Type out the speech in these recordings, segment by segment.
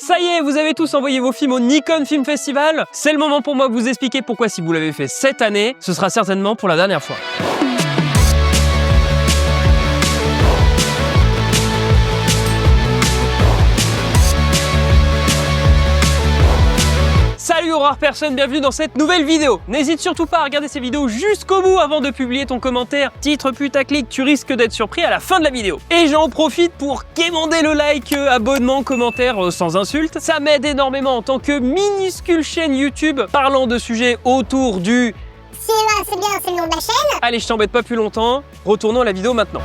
Ça y est, vous avez tous envoyé vos films au Nikon Film Festival. C'est le moment pour moi de vous expliquer pourquoi si vous l'avez fait cette année, ce sera certainement pour la dernière fois. Salut aux rares personnes, bienvenue dans cette nouvelle vidéo. N'hésite surtout pas à regarder ces vidéos jusqu'au bout avant de publier ton commentaire. Titre putaclic, tu risques d'être surpris à la fin de la vidéo. Et j'en profite pour quémander le like, abonnement, commentaire sans insulte. Ça m'aide énormément en tant que minuscule chaîne YouTube parlant de sujets autour du... C'est bien, c'est le nom de la chaîne. Allez, je t'embête pas plus longtemps, retournons à la vidéo maintenant.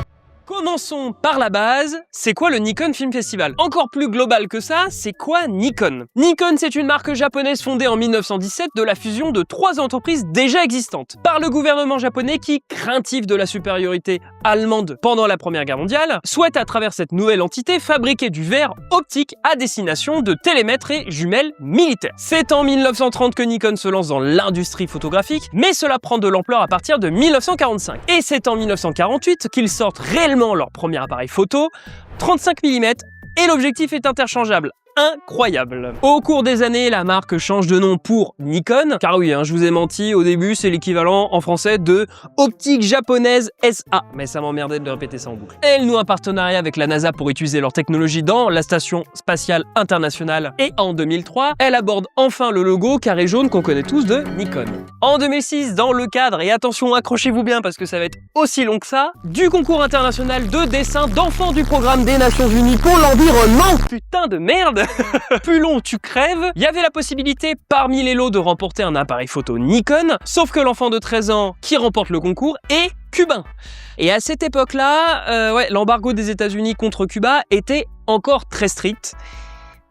Commençons par la base, c'est quoi le Nikon Film Festival? Encore plus global que ça, c'est quoi Nikon? Nikon, c'est une marque japonaise fondée en 1917 de la fusion de 3 entreprises déjà existantes par le gouvernement japonais qui, craintif de la supériorité allemande pendant la Première Guerre mondiale, souhaite à travers cette nouvelle entité fabriquer du verre optique à destination de télémètres et jumelles militaires. C'est en 1930 que Nikon se lance dans l'industrie photographique, mais cela prend de l'ampleur à partir de 1945. Et c'est en 1948 qu'ils sortent réellement leur premier appareil photo, 35 mm, et l'objectif est interchangeable. Incroyable. Au cours des années, la marque change de nom pour Nikon, car oui, je vous ai menti, au début c'est l'équivalent en français de Optique Japonaise SA, mais ça m'emmerdait de répéter ça en boucle. Elle noue un partenariat avec la NASA pour utiliser leur technologie dans la Station Spatiale Internationale, et en 2003, elle aborde enfin le logo carré jaune qu'on connaît tous de Nikon. En 2006, dans le cadre, et attention, accrochez-vous bien parce que ça va être aussi long que ça, du concours international de dessin d'enfants du programme des Nations Unies pour l'environnement. Putain de merde. Plus long tu crèves, il y avait la possibilité parmi les lots de remporter un appareil photo Nikon, sauf que l'enfant de 13 ans qui remporte le concours est cubain. Et à cette époque-là, l'embargo des États-Unis contre Cuba était encore très strict.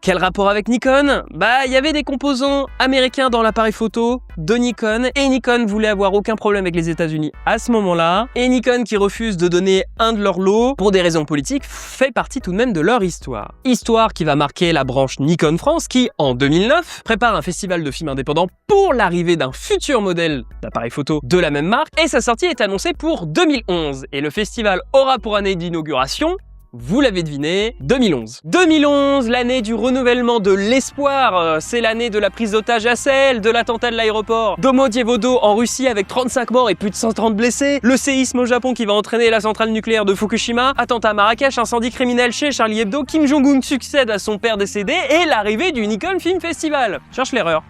Quel rapport avec Nikon? Il y avait des composants américains dans l'appareil photo de Nikon, et Nikon voulait avoir aucun problème avec les États-Unis à ce moment-là, et Nikon qui refuse de donner un de leurs lots pour des raisons politiques fait partie tout de même de leur histoire. Histoire qui va marquer la branche Nikon France qui, en 2009, prépare un festival de films indépendants pour l'arrivée d'un futur modèle d'appareil photo de la même marque, et sa sortie est annoncée pour 2011, et le festival aura pour année d'inauguration, vous l'avez deviné, 2011. 2011, l'année du renouvellement de l'espoir, c'est l'année de la prise d'otage à Seyl, de l'attentat de l'aéroport Domodievodo en Russie avec 35 morts et plus de 130 blessés, le séisme au Japon qui va entraîner la centrale nucléaire de Fukushima, attentat à Marrakech, incendie criminel chez Charlie Hebdo, Kim Jong-un succède à son père décédé et l'arrivée du Nikon Film Festival. Cherche l'erreur.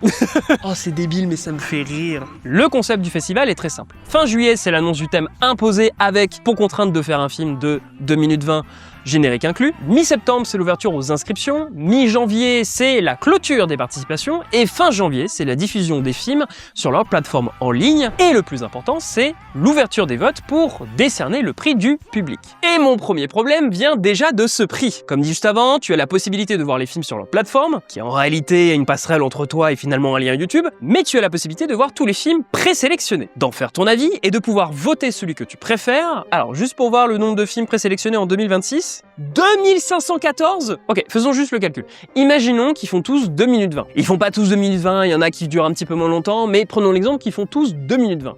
Oh, c'est débile mais ça me fait rire. Le concept du festival est très simple. Fin juillet, c'est l'annonce du thème imposé avec, pour contrainte de faire un film de 2 minutes 20, générique inclus. Mi-septembre, c'est l'ouverture aux inscriptions. Mi-janvier, c'est la clôture des participations. Et fin janvier, c'est la diffusion des films sur leur plateforme en ligne. Et le plus important, c'est l'ouverture des votes pour décerner le prix du public. Et mon premier problème vient déjà de ce prix. Comme dit juste avant, tu as la possibilité de voir les films sur leur plateforme, qui en réalité est une passerelle entre toi et finalement un lien YouTube, mais tu as la possibilité de voir tous les films présélectionnés, d'en faire ton avis et de pouvoir voter celui que tu préfères. Alors, juste pour voir le nombre de films présélectionnés en 2026, 2514? Ok, faisons juste le calcul. Imaginons qu'ils font tous 2 minutes 20. Ils font pas tous 2 minutes 20, il y en a qui durent un petit peu moins longtemps, mais prenons l'exemple qu'ils font tous 2 minutes 20.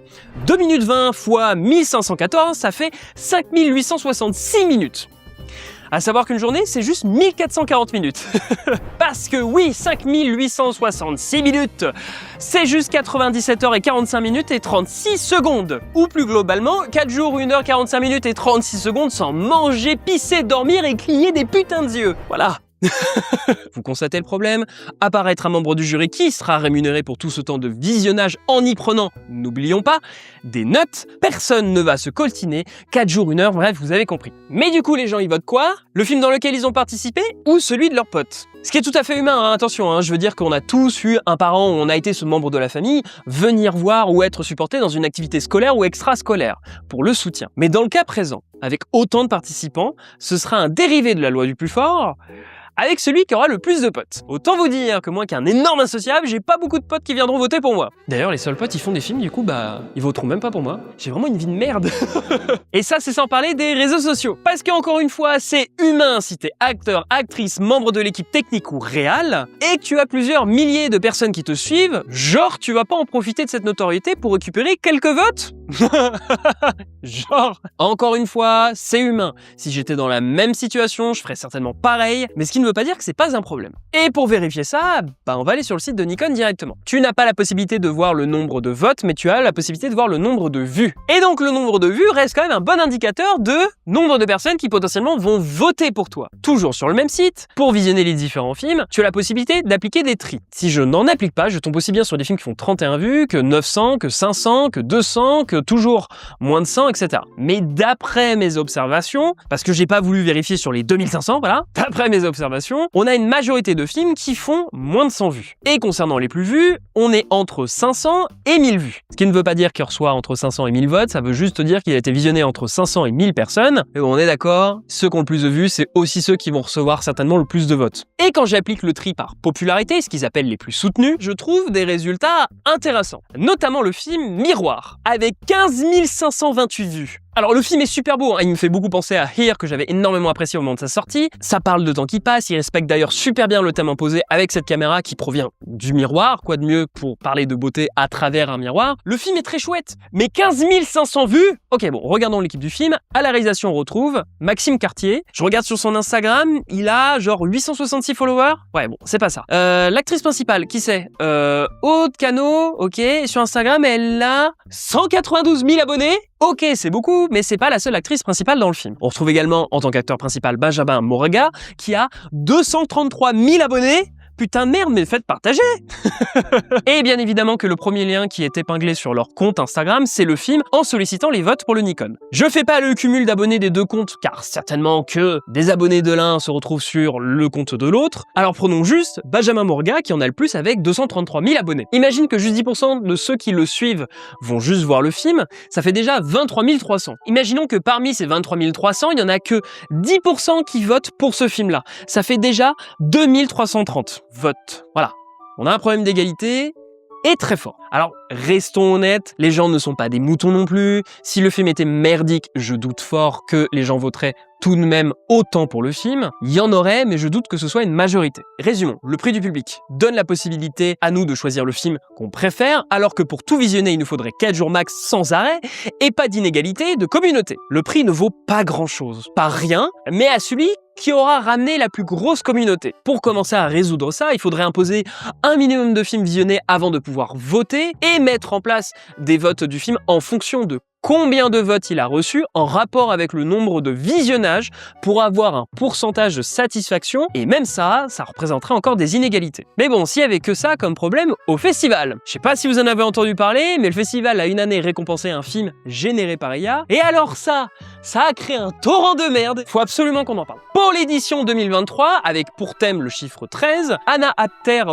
2 minutes 20 fois 1514, ça fait 5866 minutes. À savoir qu'une journée, c'est juste 1440 minutes. Parce que oui, 5866 minutes, c'est juste 97 heures et 45 minutes et 36 secondes. Ou plus globalement, 4 jours, 1 heure, 45 minutes et 36 secondes sans manger, pisser, dormir et cligner des putains de yeux. Voilà. Vous constatez le problème? Apparaître un membre du jury qui sera rémunéré pour tout ce temps de visionnage en y prenant, n'oublions pas, des notes. Personne ne va se coltiner, 4 jours, 1 heure, bref, vous avez compris. Mais du coup, les gens, ils votent quoi? Le film dans lequel ils ont participé ou celui de leurs potes? Ce qui est tout à fait humain, attention, je veux dire qu'on a tous eu un parent où on a été ce membre de la famille, venir voir ou être supporté dans une activité scolaire ou extrascolaire, pour le soutien. Mais dans le cas présent, avec autant de participants, ce sera un dérivé de la loi du plus fort, avec celui qui aura le plus de potes. Autant vous dire que moi qui est un énorme insociable, j'ai pas beaucoup de potes qui viendront voter pour moi. D'ailleurs, les seuls potes, ils font des films, du coup, ils voteront même pas pour moi. J'ai vraiment une vie de merde. Et ça, c'est sans parler des réseaux sociaux. Parce qu'encore une fois, c'est humain si t'es acteur, actrice, membre de l'équipe technique ou réal, et que tu as plusieurs milliers de personnes qui te suivent, genre, tu vas pas en profiter de cette notoriété pour récupérer quelques votes? Genre. Encore une fois, fois, c'est humain. Si j'étais dans la même situation, je ferais certainement pareil, mais ce qui ne veut pas dire que c'est pas un problème. Et pour vérifier ça, on va aller sur le site de Nikon directement. Tu n'as pas la possibilité de voir le nombre de votes, mais tu as la possibilité de voir le nombre de vues. Et donc le nombre de vues reste quand même un bon indicateur de nombre de personnes qui potentiellement vont voter pour toi. Toujours sur le même site, pour visionner les différents films, tu as la possibilité d'appliquer des tris. Si je n'en applique pas, je tombe aussi bien sur des films qui font 31 vues, que 900, que 500, que 200, que toujours moins de 100, etc. Mais d'après mes observations, parce que j'ai pas voulu vérifier sur les 2500, voilà, d'après mes observations, on a une majorité de films qui font moins de 100 vues. Et concernant les plus vus, on est entre 500 et 1000 vues. Ce qui ne veut pas dire qu'il reçoit entre 500 et 1000 votes, ça veut juste dire qu'il a été visionné entre 500 et 1000 personnes. Et on est d'accord, ceux qui ont le plus de vues, c'est aussi ceux qui vont recevoir certainement le plus de votes. Et quand j'applique le tri par popularité, ce qu'ils appellent les plus soutenus, je trouve des résultats intéressants. Notamment le film Miroir, avec 15 528 vues. Alors le film est super beau, hein. Il me fait beaucoup penser à Here que j'avais énormément apprécié au moment de sa sortie. Ça parle de temps qui passe, il respecte d'ailleurs super bien le thème imposé avec cette caméra qui provient du miroir. Quoi de mieux pour parler de beauté à travers un miroir. Le film est très chouette, mais 15 500 vues. Ok bon, regardons l'équipe du film. À la réalisation on retrouve Maxime Cartier. Je regarde sur son Instagram, il a genre 866 followers. Ouais bon, c'est pas ça. L'actrice principale, qui c'est Aude Cano, ok. Et sur Instagram elle a 192 000 abonnés. Ok, c'est beaucoup, mais c'est pas la seule actrice principale dans le film. On retrouve également, en tant qu'acteur principal, Benjamin Morega, qui a 233 000 abonnés. Putain de merde, mais faites partager. Et bien évidemment que le premier lien qui est épinglé sur leur compte Instagram, c'est le film en sollicitant les votes pour le Nikon. Je fais pas le cumul d'abonnés des deux comptes, car certainement que des abonnés de l'un se retrouvent sur le compte de l'autre. Alors prenons juste Benjamin Morga qui en a le plus avec 233 000 abonnés. Imagine que juste 10% de ceux qui le suivent vont juste voir le film, ça fait déjà 23 300. Imaginons que parmi ces 23 300, il y en a que 10% qui votent pour ce film-là. Ça fait déjà 2330 votes. Voilà. On a un problème d'égalité et très fort. Alors, restons honnêtes, les gens ne sont pas des moutons non plus. Si le film était merdique, je doute fort que les gens voteraient tout de même autant pour le film. Il y en aurait, mais je doute que ce soit une majorité. Résumons, le prix du public donne la possibilité à nous de choisir le film qu'on préfère, alors que pour tout visionner, il nous faudrait 4 jours max sans arrêt, et pas d'inégalité de communauté. Le prix ne vaut pas grand-chose. Pas rien, mais à celui qui aura ramené la plus grosse communauté. Pour commencer à résoudre ça, il faudrait imposer un minimum de films visionnés avant de pouvoir voter et mettre en place des votes du film en fonction de combien de votes il a reçu en rapport avec le nombre de visionnages pour avoir un pourcentage de satisfaction, et même ça représenterait encore des inégalités. Mais bon, s'il y avait que ça comme problème au festival. Je sais pas si vous en avez entendu parler, mais le festival a une année récompensé un film généré par IA, et alors ça a créé un torrent de merde, faut absolument qu'on en parle. Pour l'édition 2023, avec pour thème le chiffre 13, Anna Apter,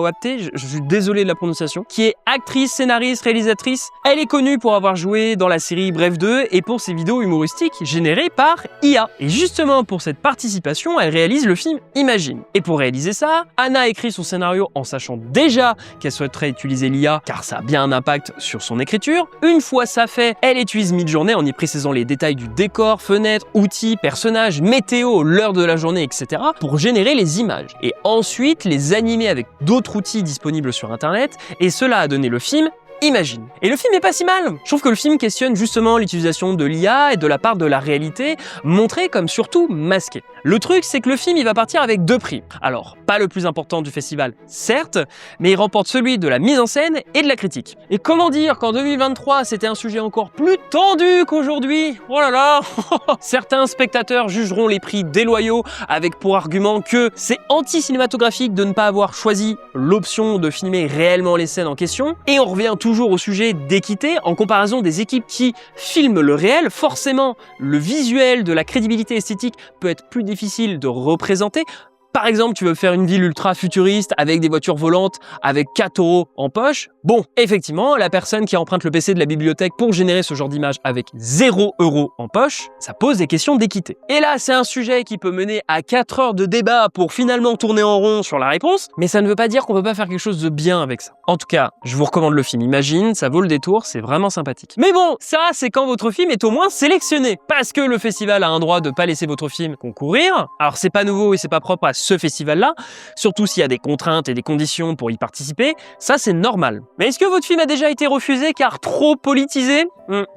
je suis désolé de la prononciation, qui est actrice, scénariste, réalisatrice, elle est connue pour avoir joué dans la série Bref 2 et pour ses vidéos humoristiques générées par IA. Et justement pour cette participation, elle réalise le film Imagine. Et pour réaliser ça, Anna a écrit son scénario en sachant déjà qu'elle souhaiterait utiliser l'IA car ça a bien un impact sur son écriture. Une fois ça fait, elle utilise Midjourney en y précisant les détails du décor, fenêtres, outils, personnages, météo, l'heure de la journée, etc. pour générer les images. Et ensuite les animer avec d'autres outils disponibles sur internet, et cela a donné le film Imagine. Et le film est pas si mal. Je trouve que le film questionne justement l'utilisation de l'IA et de la part de la réalité, montrée comme surtout masquée. Le truc, c'est que le film, il va partir avec 2 prix. Alors, pas le plus important du festival, certes, mais il remporte celui de la mise en scène et de la critique. Et comment dire qu'en 2023, c'était un sujet encore plus tendu qu'aujourd'hui? Oh là là. Certains spectateurs jugeront les prix déloyaux avec pour argument que c'est anti-cinématographique de ne pas avoir choisi l'option de filmer réellement les scènes en question. Et on revient toujours au sujet d'équité, en comparaison des équipes qui filment le réel, forcément, le visuel de la crédibilité esthétique peut être plus difficile de représenter. Par exemple, tu veux faire une ville ultra futuriste avec des voitures volantes avec 4 € en poche. Bon, effectivement, la personne qui emprunte le PC de la bibliothèque pour générer ce genre d'image avec 0 € en poche, ça pose des questions d'équité. Et là, c'est un sujet qui peut mener à 4 heures de débat pour finalement tourner en rond sur la réponse, mais ça ne veut pas dire qu'on peut pas faire quelque chose de bien avec ça. En tout cas, je vous recommande le film Imagine, ça vaut le détour, c'est vraiment sympathique. Mais bon, ça, c'est quand votre film est au moins sélectionné, parce que le festival a un droit de pas laisser votre film concourir. Alors c'est pas nouveau et c'est pas propre à ce festival-là, surtout s'il y a des contraintes et des conditions pour y participer, ça c'est normal. Mais est-ce que votre film a déjà été refusé car trop politisé ?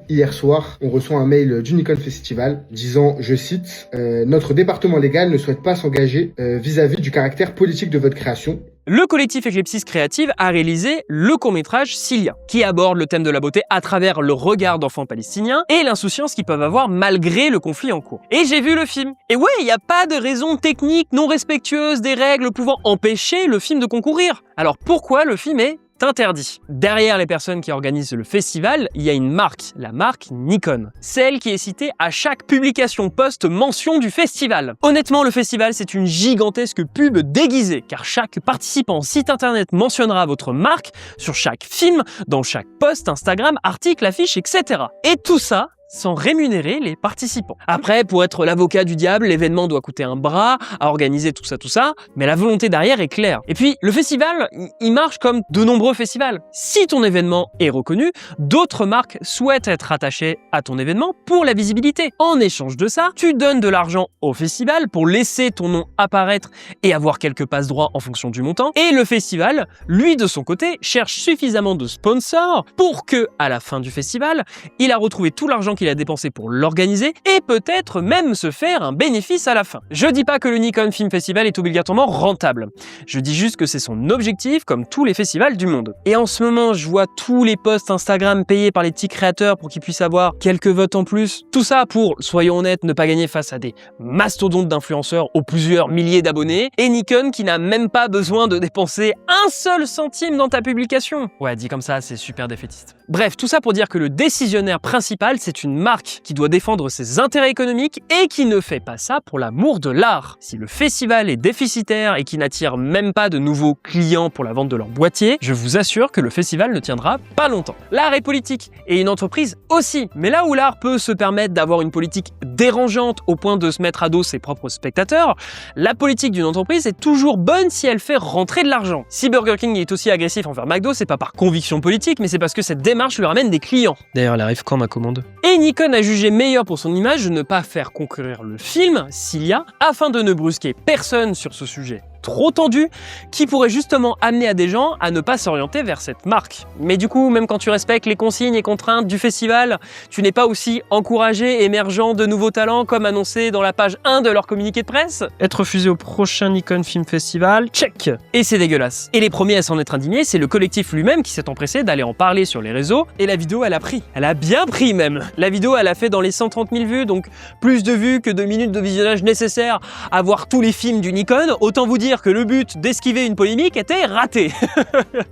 Hier soir, on reçoit un mail du Nikon Festival disant, je cite, notre département légal ne souhaite pas s'engager vis-à-vis du caractère politique de votre création. Le collectif Eclipsis Creative a réalisé le court-métrage Cilia, qui aborde le thème de la beauté à travers le regard d'enfants palestiniens et l'insouciance qu'ils peuvent avoir malgré le conflit en cours. Et j'ai vu le film. Et ouais, il n'y a pas de raison technique non respectueuse des règles pouvant empêcher le film de concourir. Alors pourquoi le film est interdit? Derrière les personnes qui organisent le festival, il y a une marque, la marque Nikon. Celle qui est citée à chaque publication post-mention du festival. Honnêtement, le festival, c'est une gigantesque pub déguisée, car chaque participant site internet mentionnera votre marque sur chaque film, dans chaque post, Instagram, article, affiche, etc. Et tout ça sans rémunérer les participants. Après, pour être l'avocat du diable, l'événement doit coûter un bras à organiser tout ça, mais la volonté derrière est claire. Et puis, le festival, il marche comme de nombreux festivals. Si ton événement est reconnu, d'autres marques souhaitent être attachées à ton événement pour la visibilité. En échange de ça, tu donnes de l'argent au festival pour laisser ton nom apparaître et avoir quelques passe-droits en fonction du montant. Et le festival, lui de son côté, cherche suffisamment de sponsors pour que, à la fin du festival, il a retrouvé tout l'argent qu'il a dépensé pour l'organiser et peut-être même se faire un bénéfice à la fin. Je dis pas que le Nikon Film Festival est obligatoirement rentable. Je dis juste que c'est son objectif comme tous les festivals du monde. Et en ce moment, je vois tous les posts Instagram payés par les petits créateurs pour qu'ils puissent avoir quelques votes en plus. Tout ça pour, soyons honnêtes, ne pas gagner face à des mastodontes d'influenceurs aux plusieurs milliers d'abonnés et Nikon qui n'a même pas besoin de dépenser un seul centime dans ta publication. Ouais, dit comme ça, c'est super défaitiste. Bref, tout ça pour dire que le décisionnaire principal, c'est une marque qui doit défendre ses intérêts économiques et qui ne fait pas ça pour l'amour de l'art. Si le festival est déficitaire et qui n'attire même pas de nouveaux clients pour la vente de leur boîtier, je vous assure que le festival ne tiendra pas longtemps. L'art est politique et une entreprise aussi. Mais là où l'art peut se permettre d'avoir une politique dérangeante au point de se mettre à dos ses propres spectateurs, la politique d'une entreprise est toujours bonne si elle fait rentrer de l'argent. Si Burger King est aussi agressif envers McDo, c'est pas par conviction politique, mais c'est parce que cette démarche lui ramène des clients. D'ailleurs, elle arrive quand ma commande ? Et Nikon a jugé meilleur pour son image de ne pas faire concourir le film, Cilia, afin de ne brusquer personne sur ce sujet trop tendu, qui pourrait justement amener à des gens à ne pas s'orienter vers cette marque. Mais du coup, même quand tu respectes les consignes et contraintes du festival, tu n'es pas aussi encouragé, émergent de nouveaux talents comme annoncé dans la page 1 de leur communiqué de presse. Être refusé au prochain Nikon Film Festival, check. Et c'est dégueulasse. Et les premiers à s'en être indignés, c'est le collectif lui-même qui s'est empressé d'aller en parler sur les réseaux, et la vidéo, elle a pris. Elle a bien pris même. La vidéo, elle a fait dans les 130 000 vues, donc plus de vues que de minutes de visionnage nécessaires à voir tous les films du Nikon. Autant vous dire que le but d'esquiver une polémique était raté.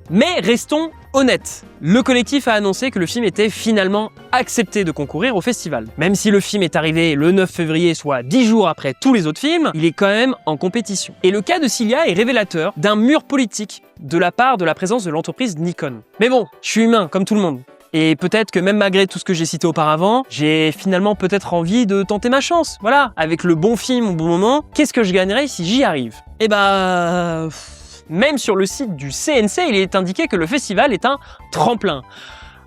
Mais restons honnêtes. Le collectif a annoncé que le film était finalement accepté de concourir au festival. Même si le film est arrivé le 9 février, soit 10 jours après tous les autres films, il est quand même en compétition. Et le cas de Cilia est révélateur d'un mur politique de la part de la présence de l'entreprise Nikon. Mais bon, je suis humain, comme tout le monde. Et peut-être que même malgré tout ce que j'ai cité auparavant, j'ai finalement peut-être envie de tenter ma chance. Voilà, avec le bon film au bon moment, qu'est-ce que je gagnerais si j'y arrive ? Eh bah... Même sur le site du CNC, il est indiqué que le festival est un tremplin.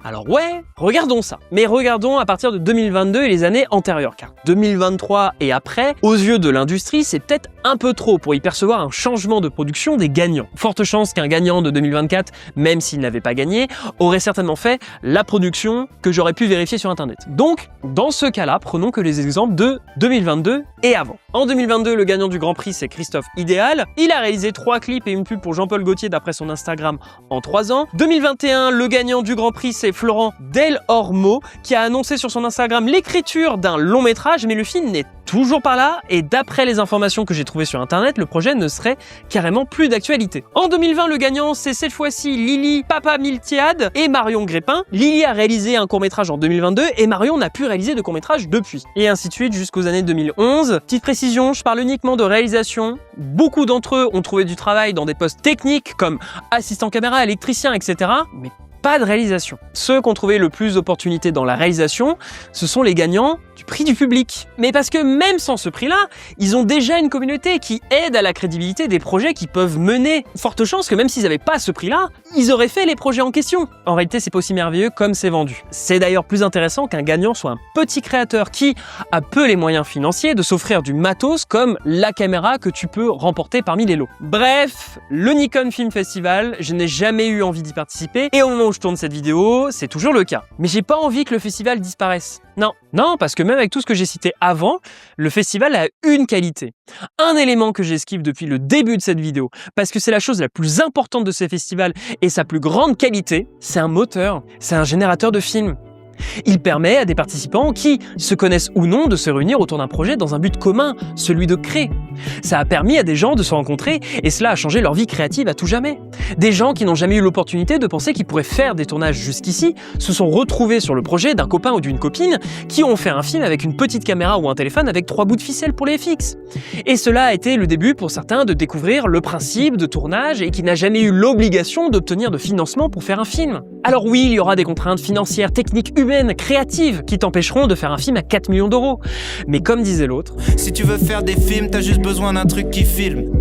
Alors ouais, regardons ça. Mais regardons à partir de 2022 et les années antérieures, car 2023 et après, aux yeux de l'industrie, c'est peut-être un peu trop pour y percevoir un changement de production des gagnants. Forte chance qu'un gagnant de 2024, même s'il n'avait pas gagné, aurait certainement fait la production que j'aurais pu vérifier sur internet. Donc, dans ce cas-là, prenons que les exemples de 2022 et avant. En 2022, le gagnant du Grand Prix, c'est Christophe Idéal. Il a réalisé 3 clips et une pub pour Jean-Paul Gaultier d'après son Instagram en 3 ans. 2021, le gagnant du Grand Prix, c'est Florent Delormeau, qui a annoncé sur son Instagram l'écriture d'un long métrage, mais le film n'est toujours pas là, et d'après les informations que j'ai trouvées sur internet, le projet ne serait carrément plus d'actualité. En 2020, le gagnant, c'est cette fois-ci Lily Papamiltiade et Marion Grépin. Lily a réalisé un court-métrage en 2022, et Marion n'a plus réalisé de court-métrage depuis. Et ainsi de suite jusqu'aux années 2011. Petite précision, je parle uniquement de réalisation. Beaucoup d'entre eux ont trouvé du travail dans des postes techniques comme assistant caméra, électricien, etc. Mais pas de réalisation. Ceux qui ont trouvé le plus d'opportunités dans la réalisation, ce sont les gagnants du prix du public. Mais parce que même sans ce prix-là, ils ont déjà une communauté qui aide à la crédibilité des projets qu'ils peuvent mener. Forte chance que même s'ils n'avaient pas ce prix-là, ils auraient fait les projets en question. En réalité, c'est pas aussi merveilleux comme c'est vendu. C'est d'ailleurs plus intéressant qu'un gagnant soit un petit créateur qui a peu les moyens financiers de s'offrir du matos comme la caméra que tu peux remporter parmi les lots. Bref, le Nikon Film Festival, je n'ai jamais eu envie d'y participer et au moment où je tourne cette vidéo, c'est toujours le cas. Mais j'ai pas envie que le festival disparaisse. Non, parce que même avec tout ce que j'ai cité avant, le festival a une qualité. Un élément que j'esquive depuis le début de cette vidéo, parce que c'est la chose la plus importante de ces festivals et sa plus grande qualité, c'est un moteur, c'est un générateur de films. Il permet à des participants qui se connaissent ou non de se réunir autour d'un projet dans un but commun, celui de créer. Ça a permis à des gens de se rencontrer et cela a changé leur vie créative à tout jamais. Des gens qui n'ont jamais eu l'opportunité de penser qu'ils pourraient faire des tournages jusqu'ici se sont retrouvés sur le projet d'un copain ou d'une copine qui ont fait un film avec une petite caméra ou un téléphone avec 3 bouts de ficelle pour les FX. Et cela a été le début pour certains de découvrir le principe de tournage et qui n'a jamais eu l'obligation d'obtenir de financement pour faire un film. Alors oui, il y aura des contraintes financières, techniques, humaines, créatives qui t'empêcheront de faire un film à 4 millions d'euros. Mais comme disait l'autre, si tu veux faire des films, t'as juste besoin d'un truc qui filme.